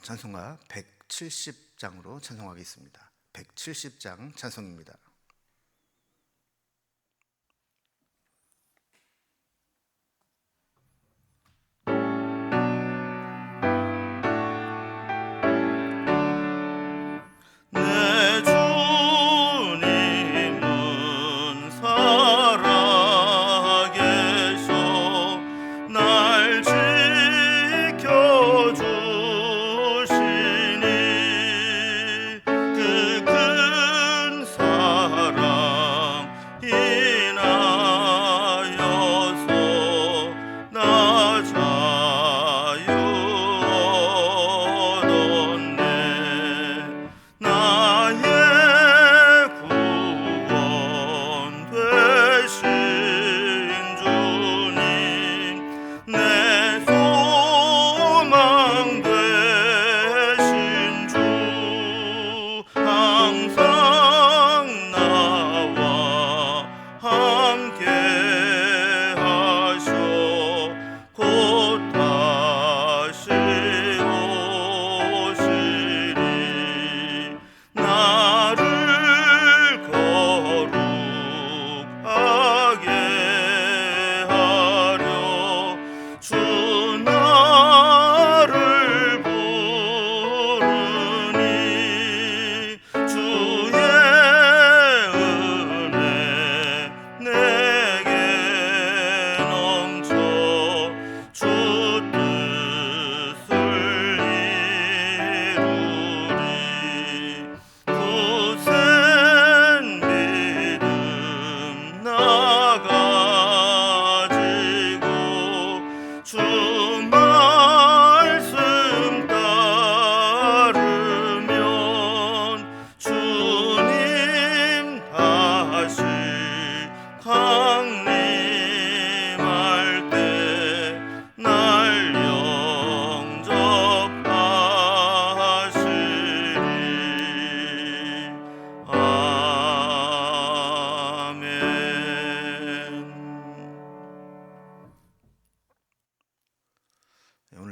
찬송가 170장으로 찬송하겠습니다. 170장 찬송입니다.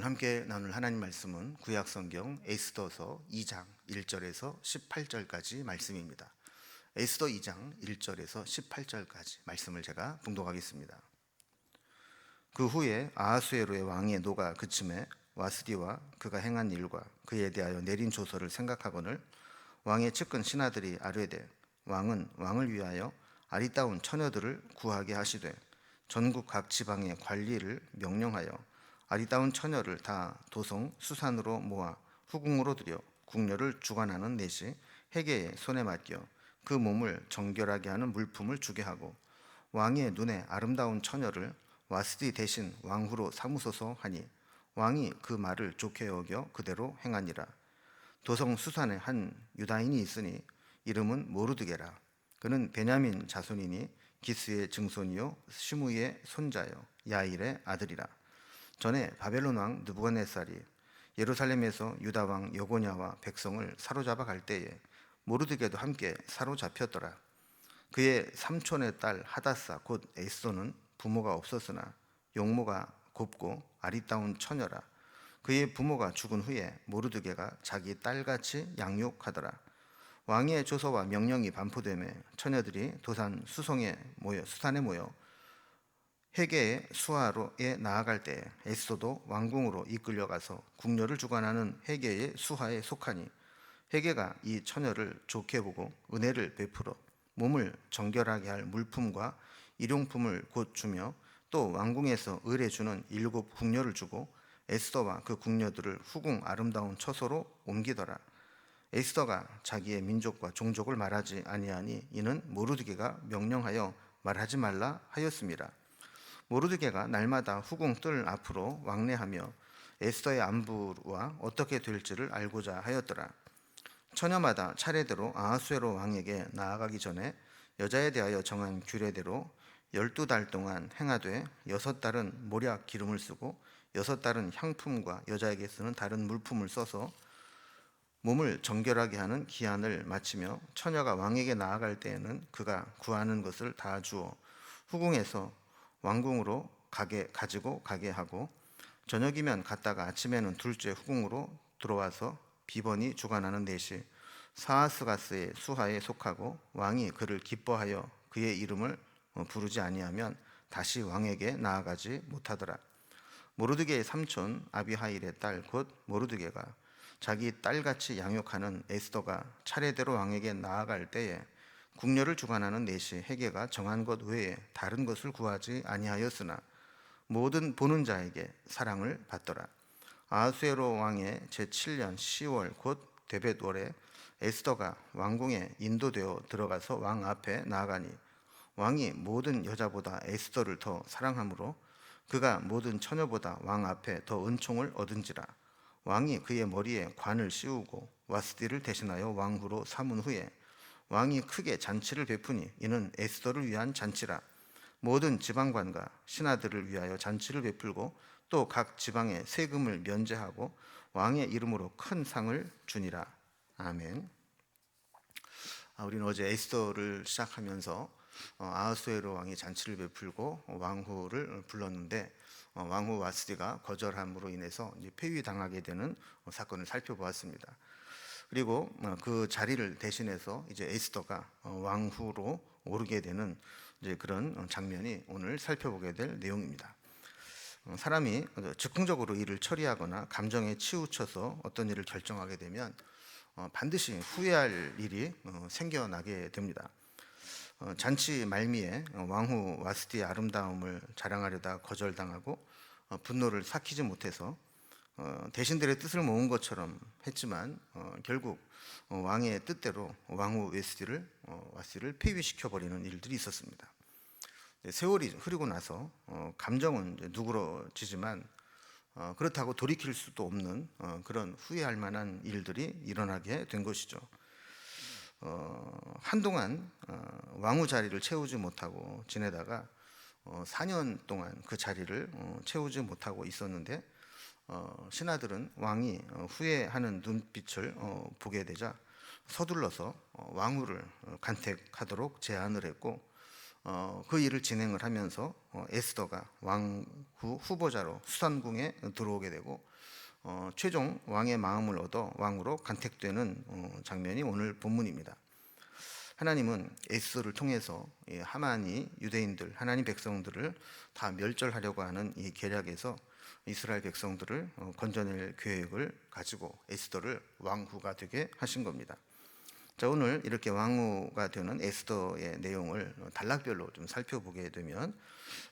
오늘 함께 나눌 하나님 말씀은 구약성경 에스더서 2장 1절에서 18절까지 말씀입니다. 에스더 2장 1절에서 18절까지 말씀을 제가 봉독하겠습니다. 그 후에 아하수에로의 왕의 노가 그침에 와스디와 그가 행한 일과 그에 대하여 내린 조서를 생각하거늘 왕의 측근 신하들이 아뢰되 왕은 왕을 위하여 아리따운 처녀들을 구하게 하시되 전국 각 지방의 관리를 명령하여 아리따운 처녀를 다 도성 수산으로 모아 후궁으로 들여 궁녀를 주관하는 내시 해계의 손에 맡겨 그 몸을 정결하게 하는 물품을 주게 하고 왕의 눈에 아름다운 처녀를 와스디 대신 왕후로 삼으소서 하니 왕이 그 말을 좋게 여겨 그대로 행하니라. 도성 수산에 한 유다인이 있으니 이름은 모르드게라. 그는 베냐민 자손이니 기스의 증손이요 시므이의 손자요 야일의 아들이라. 전에 바벨론 왕 느부갓네살이 예루살렘에서 유다 왕 여고냐와 백성을 사로잡아 갈 때에 모르드게도 함께 사로잡혔더라. 그의 삼촌의 딸 하다사 곧 에스더는 부모가 없었으나 용모가 곱고 아리따운 처녀라. 그의 부모가 죽은 후에 모르드게가 자기 딸같이 양육하더라. 왕의 조서와 명령이 반포되매 처녀들이 도산 수산에 모여 해계의 수하로에 나아갈 때 에스더도 왕궁으로 이끌려가서 궁녀를 주관하는 해계의 수하에 속하니 해계가 이 처녀를 좋게 보고 은혜를 베풀어 몸을 정결하게 할 물품과 일용품을 곧 주며 또 왕궁에서 의뢰주는 7 궁녀를 주고 에스더와 그 궁녀들을 후궁 아름다운 처소로 옮기더라. 에스더가 자기의 민족과 종족을 말하지 아니하니 이는 모르드게가 명령하여 말하지 말라 하였습니다. 모르드게가 날마다 후궁 뜰 앞으로 왕래하며 에스더의 안부와 어떻게 될지를 알고자 하였더라. 처녀마다 차례대로 아하수에로 왕에게 나아가기 전에 여자에 대하여 정한 규례대로 12달 동안 행하되 6달은 모략 기름을 쓰고 6달은 향품과 여자에게 쓰는 다른 물품을 써서 몸을 정결하게 하는 기한을 마치며 처녀가 왕에게 나아갈 때에는 그가 구하는 것을 다 주어 후궁에서 왕궁으로 가지고 가게 하고 저녁이면 갔다가 아침에는 둘째 후궁으로 들어와서 비번이 주관하는 넷이 사하스가스의 수하에 속하고 왕이 그를 기뻐하여 그의 이름을 부르지 아니하면 다시 왕에게 나아가지 못하더라. 모르드게의 삼촌 아비하일의 딸 곧 모르드게가 자기 딸같이 양육하는 에스더가 차례대로 왕에게 나아갈 때에 궁녀를 주관하는 넷이 헤게가 정한 것 외에 다른 것을 구하지 아니하였으나 모든 보는 자에게 사랑을 받더라. 아하수에로 왕의 제7년 10월 곧 데벳월에 에스더가 왕궁에 인도되어 들어가서 왕 앞에 나아가니 왕이 모든 여자보다 에스더를 더 사랑하므로 그가 모든 처녀보다 왕 앞에 더 은총을 얻은지라. 왕이 그의 머리에 관을 씌우고 와스디를 대신하여 왕후로 삼은 후에 왕이 크게 잔치를 베푸니 이는 에스더를 위한 잔치라. 모든 지방관과 신하들을 위하여 잔치를 베풀고 또 각 지방에 세금을 면제하고 왕의 이름으로 큰 상을 주니라. 아멘. 우리는 어제 에스더를 시작하면서 아하수에로 왕이 잔치를 베풀고 왕후를 불렀는데 왕후 와스디가 거절함으로 인해서 이제 폐위당하게 되는 사건을 살펴보았습니다. 그리고 그 자리를 대신해서 이제 에스더가 왕후로 오르게 되는 이제 그런 장면이 오늘 살펴보게 될 내용입니다. 사람이 즉흥적으로 일을 처리하거나 감정에 치우쳐서 어떤 일을 결정하게 되면 반드시 후회할 일이 생겨나게 됩니다. 잔치 말미에 왕후 와스티의 아름다움을 자랑하려다 거절당하고 분노를 삭히지 못해서 대신들의 뜻을 모은 것처럼 했지만 결국 왕의 뜻대로 왕후 와스티를 폐위시켜버리는 일들이 있었습니다. 세월이 흐르고 나서 감정은 누그러지지만 그렇다고 돌이킬 수도 없는 그런 후회할 만한 일들이 일어나게 된 것이죠. 한동안 왕후 자리를 채우지 못하고 지내다가 4년 동안 그 자리를 채우지 못하고 있었는데 신하들은 왕이 후회하는 눈빛을 보게 되자 서둘러서 왕후를 간택하도록 제안을 했고 그 일을 진행을 하면서 에스더가 왕후 후보자로 수산궁에 들어오게 되고 최종 왕의 마음을 얻어 왕으로 간택되는 장면이 오늘 본문입니다. 하나님은 에스더를 통해서 하만이 유대인들, 하나님 백성들을 다 멸절하려고 하는 이 계략에서 이스라엘 백성들을 건져낼 계획을 가지고 에스더를 왕후가 되게 하신 겁니다. 자, 오늘 이렇게 왕후가 되는 에스더의 내용을 단락별로 좀 살펴보게 되면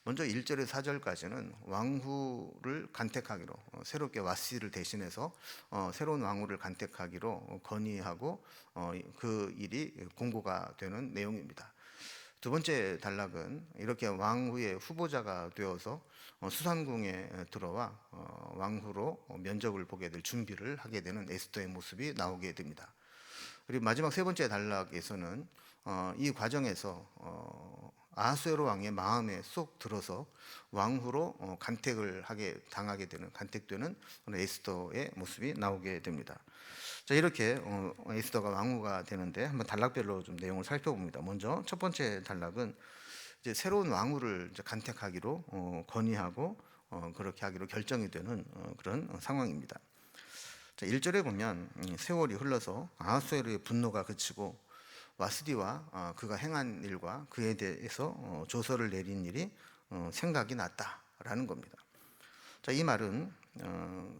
먼저 1절에서 4절까지는 왕후를 간택하기로 새롭게 와스디를 대신해서 새로운 왕후를 간택하기로 건의하고 그 일이 공고가 되는 내용입니다. 두 번째 단락은 이렇게 왕후의 후보자가 되어서 수산궁에 들어와 왕후로 면접을 보게 될 준비를 하게 되는 에스더의 모습이 나오게 됩니다. 그리고 마지막 세 번째 단락에서는 이 과정에서 아하수에로 왕의 마음에 쏙 들어서 왕후로 당하게 되는 간택되는 에스더의 모습이 나오게 됩니다. 자, 이렇게 에스더가 왕후가 되는데 한번 단락별로 좀 내용을 살펴봅니다. 먼저 첫 번째 단락은 이제 새로운 왕후를 이제 간택하기로 건의하고 그렇게 하기로 결정이 되는 그런 상황입니다. 자, 1절에 보면 세월이 흘러서 아하수에로의 분노가 그치고 와스디와 그가 행한 일과 그에 대해서 조서를 내린 일이 생각이 났다라는 겁니다. 자, 이 말은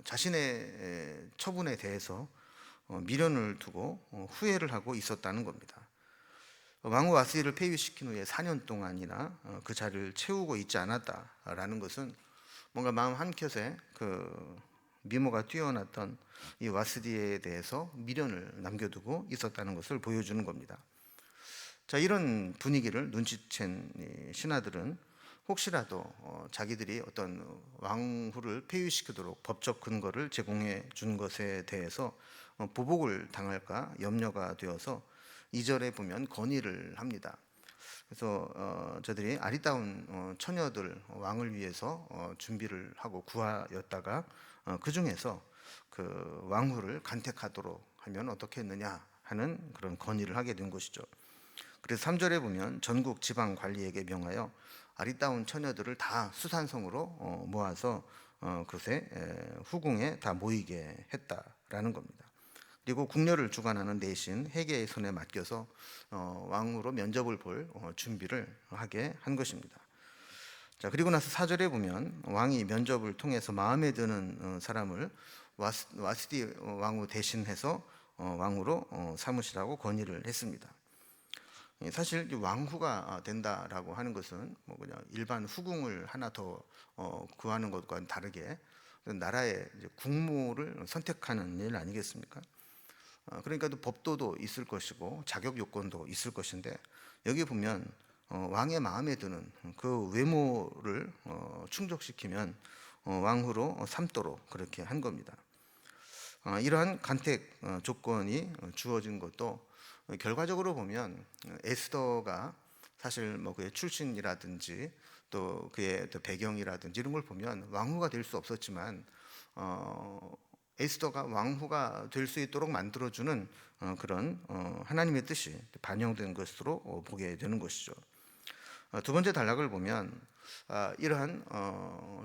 자신의 처분에 대해서 미련을 두고 후회를 하고 있었다는 겁니다. 왕후 와스디를 폐위시킨 후에 4년 동안이나 그 자리를 채우고 있지 않았다라는 것은 뭔가 마음 한켠에 그 미모가 뛰어났던 이 와스디에 대해서 미련을 남겨두고 있었다는 것을 보여주는 겁니다. 자, 이런 분위기를 눈치챈 신하들은 혹시라도 자기들이 어떤 왕후를 폐위시키도록 법적 근거를 제공해 준 것에 대해서 보복을 당할까 염려가 되어서 2절에 보면 건의를 합니다. 그래서 저들이 아리따운 처녀들 왕을 위해서 준비를 하고 구하였다가 그 중에서 그 왕후를 간택하도록 하면 어떻겠느냐 하는 그런 건의를 하게 된 것이죠. 그래서 3절에 보면 전국 지방 관리에게 명하여 아리따운 처녀들을 다 수산성으로 모아서 그곳에 후궁에 다 모이게 했다 된다라는 겁니다. 그리고 궁녀를 주관하는 내신 헤게의 손에 맡겨서 왕으로 면접을 볼 준비를 하게 한 것입니다. 자, 그리고 나서 4절에 보면 왕이 면접을 통해서 마음에 드는 사람을 와스디 왕후 대신해서 왕으로 삼으시라고 건의를 했습니다. 사실 왕후가 된다라고 하는 것은 뭐 그냥 일반 후궁을 하나 더 구하는 것과는 다르게 나라의 국무를 선택하는 일 아니겠습니까? 그러니까 또 법도도 있을 것이고 자격 요건도 있을 것인데, 여기 보면 왕의 마음에 드는 그 외모를 충족시키면 왕후로 삼도록 그렇게 한 겁니다. 이러한 간택 조건이 주어진 것도 결과적으로 보면 에스더가 사실 뭐 그의 출신이라든지 또 그의 배경이라든지 이런 걸 보면 왕후가 될 수 없었지만 에스더가 왕후가 될 수 있도록 만들어주는 그런 하나님의 뜻이 반영된 것으로 보게 되는 것이죠. 두 번째 단락을 보면 이러한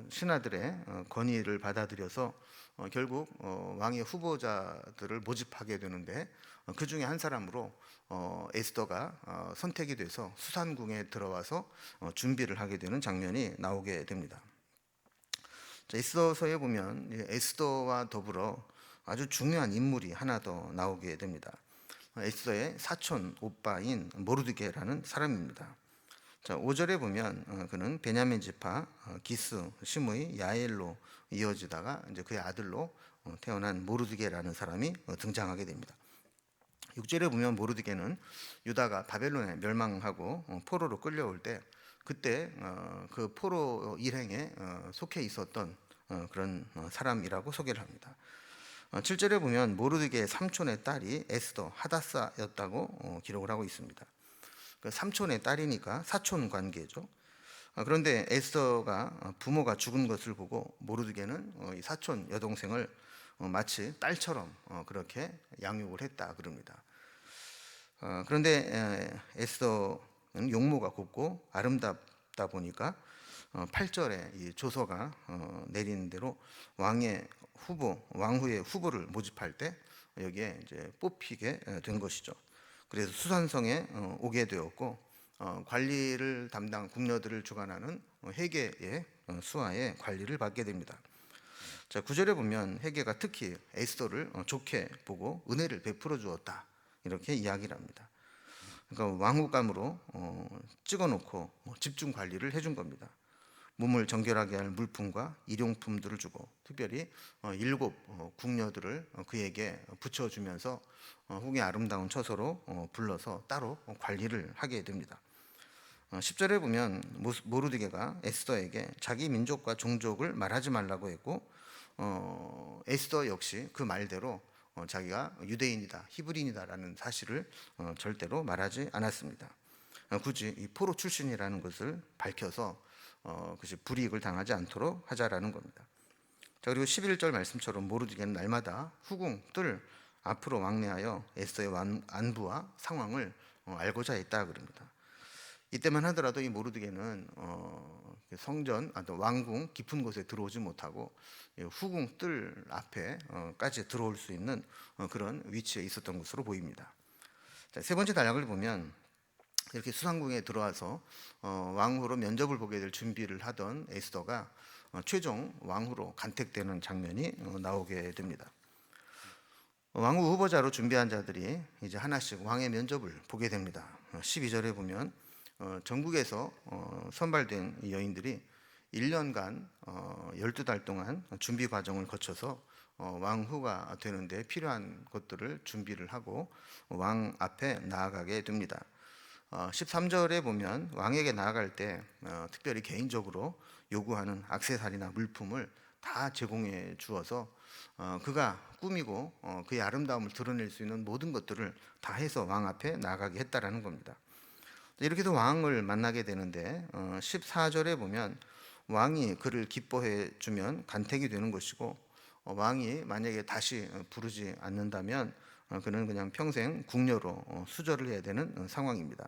신하들의 건의를 받아들여서 결국 왕의 후보자들을 모집하게 되는데, 그 중에 한 사람으로 에스더가 선택이 돼서 수산궁에 들어와서 준비를 하게 되는 장면이 나오게 됩니다. 에스더서에 보면 에스더와 더불어 아주 중요한 인물이 하나 더 나오게 됩니다. 에스더의 사촌 오빠인 모르드게라는 사람입니다. 자, 5절에 보면 그는 베냐민 지파 기스 시므의 야엘로 이어지다가 이제 그의 아들로 태어난 모르드게라는 사람이 등장하게 됩니다. 6절에 보면 모르드게는 유다가 바벨론에 멸망하고 포로로 끌려올 때 그때 그 포로 일행에 속해 있었던 그런 사람이라고 소개를 합니다. 7절에 보면 모르드게의 삼촌의 딸이 에스더 하다사였다고 기록을 하고 있습니다. 그 삼촌의 딸이니까 사촌 관계죠. 그런데 에스더가 부모가 죽은 것을 보고 모르드게는 이 사촌 여동생을 마치 딸처럼 그렇게 양육을 했다 그럽니다. 그런데 에스더는 용모가 곱고 아름답다 보니까 8절에 이 조서가 내리는 대로 왕후의 후보를 모집할 때 여기에 이제 뽑히게 된 것이죠. 그래서 수산성에 오게 되었고 관리를 담당 궁녀들을 주관하는 헤게의 수하에 관리를 받게 됩니다. 자, 9절에 보면 헤게가 특히 에스더를 좋게 보고 은혜를 베풀어 주었다 이렇게 이야기를 합니다. 그러니까 왕후감으로 찍어놓고 집중 관리를 해준 겁니다. 몸을 정결하게 할 물품과 일용품들을 주고 특별히 7 궁녀들을 그에게 붙여주면서 후궁의 아름다운 처소로 불러서 따로 관리를 하게 됩니다. 10절에 보면 모르드게가 에스더에게 자기 민족과 종족을 말하지 말라고 했고 에스더 역시 그 말대로 자기가 유대인이다, 히브리인이다라는 사실을 절대로 말하지 않았습니다. 굳이 이 포로 출신이라는 것을 밝혀서 그것이 불이익을 당하지 않도록 하자라는 겁니다. 자, 그리고 11절 말씀처럼 모르드게는 날마다 후궁 뜰 앞으로 왕래하여 에스더의 안부와 상황을 알고자 했다 그럽니다. 이때만 하더라도 이 모르드게는 성전, 왕궁 깊은 곳에 들어오지 못하고 후궁 뜰 앞에까지 들어올 수 있는 그런 위치에 있었던 것으로 보입니다. 자, 세 번째 단락을 보면 이렇게 수상궁에 들어와서 왕후로 면접을 보게 될 준비를 하던 에스더가 최종 왕후로 간택되는 장면이 나오게 됩니다. 왕후 후보자로 준비한 자들이 이제 하나씩 왕의 면접을 보게 됩니다. 12절에 보면 전국에서 선발된 여인들이 1년간 12달 동안 준비 과정을 거쳐서 왕후가 되는데 필요한 것들을 준비를 하고 왕 앞에 나아가게 됩니다. 13절에 보면 왕에게 나아갈 때 특별히 개인적으로 요구하는 액세서리나 물품을 다 제공해 주어서 그가 꾸미고 그의 아름다움을 드러낼 수 있는 모든 것들을 다 해서 왕 앞에 나아가게 했다라는 겁니다. 이렇게 해서 왕을 만나게 되는데 14절에 보면 왕이 그를 기뻐해 주면 간택이 되는 것이고 왕이 만약에 다시 부르지 않는다면 그는 그냥 평생 궁녀로 수절을 해야 되는 상황입니다.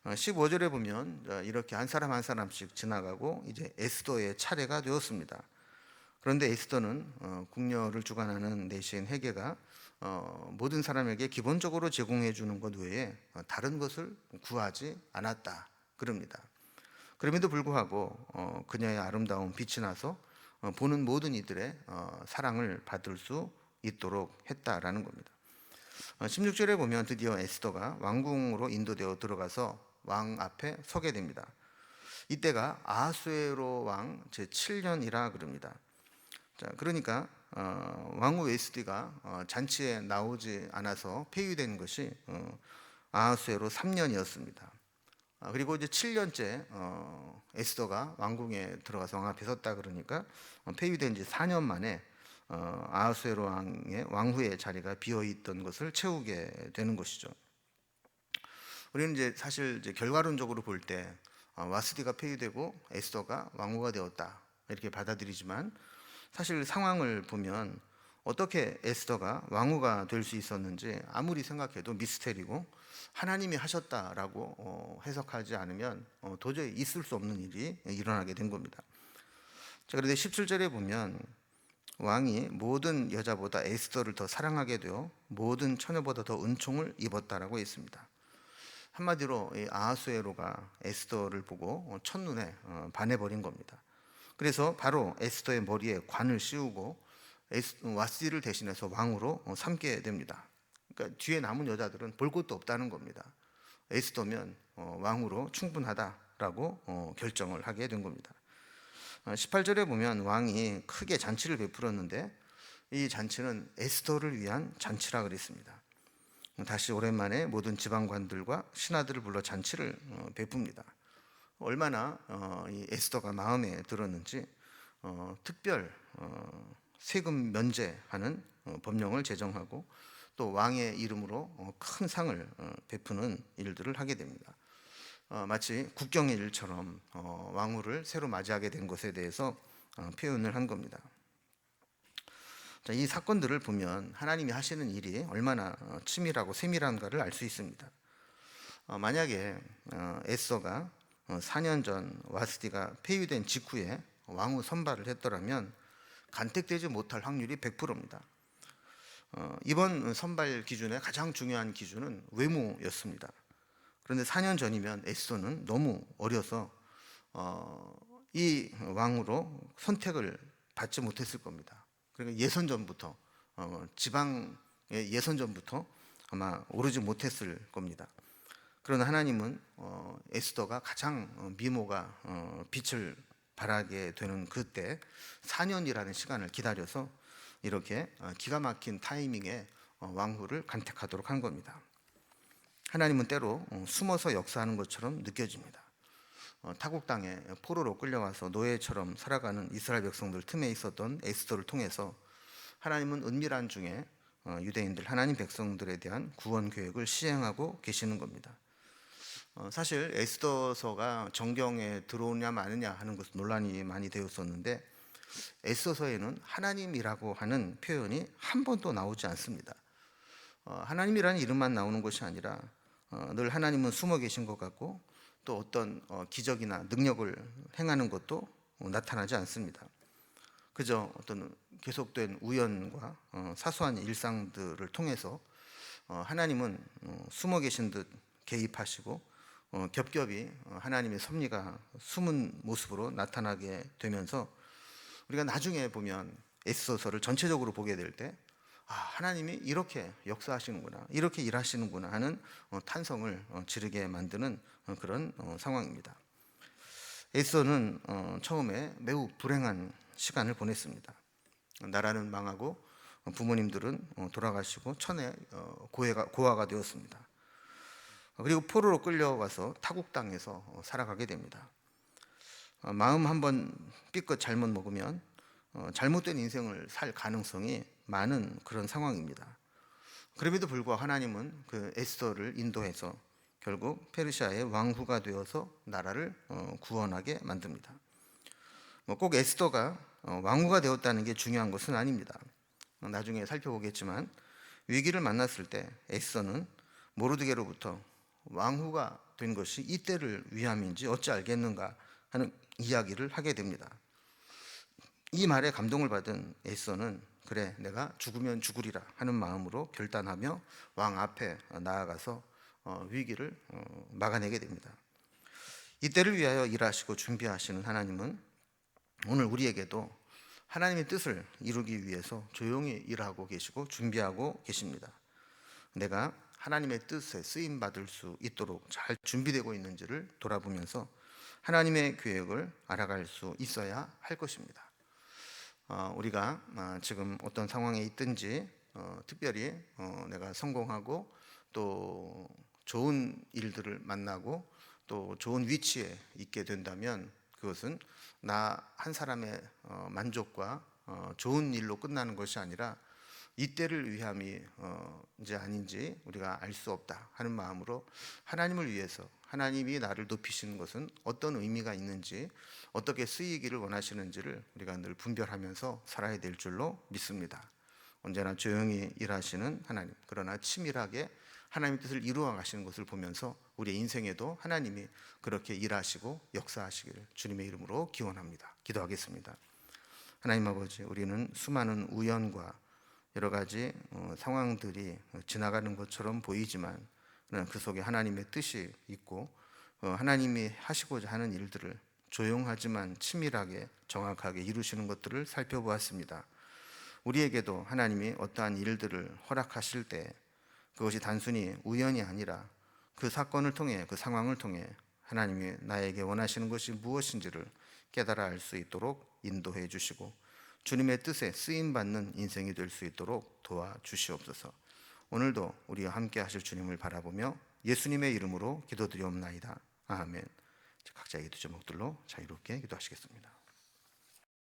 15절에 보면 이렇게 한 사람 한 사람씩 지나가고 이제 에스더의 차례가 되었습니다. 그런데 에스더는 궁녀를 주관하는 내시인 헤게가 모든 사람에게 기본적으로 제공해 주는 것 외에 다른 것을 구하지 않았다 그럽니다. 그럼에도 불구하고 그녀의 아름다운 빛이 나서 보는 모든 이들의 사랑을 받을 수 있도록 했다라는 겁니다. 16절에 보면 드디어 에스더가 왕궁으로 인도되어 들어가서 왕 앞에 서게 됩니다. 이때가 아하수에로 왕 제7년이라 그럽니다. 자, 그러니까 왕후 에스디가 잔치에 나오지 않아서 폐위된 것이 아하수에로 3년이었습니다. 그리고 이제 7년째 에스더가 왕궁에 들어가서 왕 앞에 섰다 그러니까 폐위된 지 4년 만에 아하수에로 왕의 왕후의 자리가 비어 있던 것을 채우게 되는 것이죠. 우리는 이제 사실 이제 결과론적으로 볼 때 와스디가 폐위되고 에스더가 왕후가 되었다 이렇게 받아들이지만 사실 상황을 보면 어떻게 에스더가 왕후가 될 수 있었는지 아무리 생각해도 미스테리고 하나님이 하셨다라고 해석하지 않으면 도저히 있을 수 없는 일이 일어나게 된 겁니다. 자, 그런데 17절에 보면 왕이 모든 여자보다 에스더를 더 사랑하게 되어 모든 처녀보다 더 은총을 입었다라고 했습니다. 한마디로 이 아하수에로가 에스더를 보고 첫눈에 반해버린 겁니다. 그래서 바로 에스더의 머리에 관을 씌우고 와스디를 대신해서 왕으로 삼게 됩니다. 그러니까 뒤에 남은 여자들은 볼 것도 없다는 겁니다. 에스더면 왕으로 충분하다라고 결정을 하게 된 겁니다. 18절에 보면 왕이 크게 잔치를 베풀었는데 이 잔치는 에스더를 위한 잔치라 그랬습니다. 다시 오랜만에 모든 지방관들과 신하들을 불러 잔치를 베풉니다. 얼마나 이 에스더가 마음에 들었는지 특별 세금 면제하는 법령을 제정하고 또 왕의 이름으로 큰 상을 베푸는 일들을 하게 됩니다. 마치 국경의 일처럼 왕후를 새로 맞이하게 된 것에 대해서 표현을 한 겁니다. 자, 이 사건들을 보면 하나님이 하시는 일이 얼마나 치밀하고 세밀한가를 알 수 있습니다. 만약에 에스더가 4년 전 와스디가 폐위된 직후에 왕후 선발을 했더라면 간택되지 못할 확률이 100%입니다. 이번 선발 기준의 가장 중요한 기준은 외모였습니다. 그런데 4년 전이면 에스더는 너무 어려서 이 왕으로 선택을 받지 못했을 겁니다. 그러니까 예선전부터 지방의 예선전부터 아마 오르지 못했을 겁니다. 그러나 하나님은 에스더가 가장 미모가 빛을 발하게 되는 그때 4년이라는 시간을 기다려서 이렇게 기가 막힌 타이밍에 왕후를 간택하도록 한 겁니다. 하나님은 때로 숨어서 역사하는 것처럼 느껴집니다. 타국 땅에 포로로 끌려와서 노예처럼 살아가는 이스라엘 백성들 틈에 있었던 에스더를 통해서 하나님은 은밀한 중에 유대인들 하나님 백성들에 대한 구원 계획을 시행하고 계시는 겁니다. 사실 에스더서가 정경에 들어오냐 마느냐 하는 것은 논란이 많이 되었었는데 에스더서에는 하나님이라고 하는 표현이 한 번도 나오지 않습니다. 하나님이라는 이름만 나오는 것이 아니라 늘 하나님은 숨어 계신 것 같고 또 어떤 기적이나 능력을 행하는 것도 나타나지 않습니다. 그저 어떤 계속된 우연과 사소한 일상들을 통해서 하나님은 숨어 계신 듯 개입하시고 겹겹이 하나님의 섭리가 숨은 모습으로 나타나게 되면서 우리가 나중에 보면 에스더서를 전체적으로 보게 될 때 하나님이 이렇게 역사하시는구나, 이렇게 일하시는구나 하는 탄성을 지르게 만드는 그런 상황입니다. 에스더는 처음에 매우 불행한 시간을 보냈습니다. 나라는 망하고 부모님들은 돌아가시고 천에 고아가 되었습니다. 그리고 포로로 끌려와서 타국 땅에서 살아가게 됩니다. 마음 한번 삐끗 잘못 먹으면 잘못된 인생을 살 가능성이 많은 그런 상황입니다. 그럼에도 불구하고 하나님은 그 에스더를 인도해서 결국 페르시아의 왕후가 되어서 나라를 구원하게 만듭니다. 꼭 에스더가 왕후가 되었다는 게 중요한 것은 아닙니다. 나중에 살펴보겠지만 위기를 만났을 때 에스더는 모르드게로부터 왕후가 된 것이 이때를 위함인지 어찌 알겠는가 하는 이야기를 하게 됩니다. 이 말에 감동을 받은 에스더는 그래 내가 죽으면 죽으리라 하는 마음으로 결단하며 왕 앞에 나아가서 위기를 막아내게 됩니다. 이때를 위하여 일하시고 준비하시는 하나님은 오늘 우리에게도 하나님의 뜻을 이루기 위해서 조용히 일하고 계시고 준비하고 계십니다. 내가 하나님의 뜻에 쓰임 받을 수 있도록 잘 준비되고 있는지를 돌아보면서 하나님의 계획을 알아갈 수 있어야 할 것입니다. 우리가 지금 어떤 상황에 있든지 특별히 내가 성공하고 또 좋은 일들을 만나고 또 좋은 위치에 있게 된다면 그것은 나 한 사람의 만족과 좋은 일로 끝나는 것이 아니라 이때를 위함이 이제 아닌지 우리가 알 수 없다 하는 마음으로 하나님을 위해서 하나님이 나를 높이시는 것은 어떤 의미가 있는지 어떻게 쓰이기를 원하시는지를 우리가 늘 분별하면서 살아야 될 줄로 믿습니다. 언제나 조용히 일하시는 하나님, 그러나 치밀하게 하나님의 뜻을 이루어 가시는 것을 보면서 우리의 인생에도 하나님이 그렇게 일하시고 역사하시기를 주님의 이름으로 기원합니다. 기도하겠습니다. 하나님 아버지, 우리는 수많은 우연과 여러 가지 상황들이 지나가는 것처럼 보이지만 그 속에 하나님의 뜻이 있고 하나님이 하시고자 하는 일들을 조용하지만 치밀하게 정확하게 이루시는 것들을 살펴보았습니다. 우리에게도 하나님이 어떠한 일들을 허락하실 때 그것이 단순히 우연이 아니라 그 사건을 통해 그 상황을 통해 하나님이 나에게 원하시는 것이 무엇인지를 깨달아 알 수 있도록 인도해 주시고 주님의 뜻에 쓰임받는 인생이 될 수 있도록 도와주시옵소서. 오늘도 우리와 함께 하실 주님을 바라보며 예수님의 이름으로 기도드리옵나이다. 아멘. 각자의 기도 제목들로 자유롭게 기도하시겠습니다.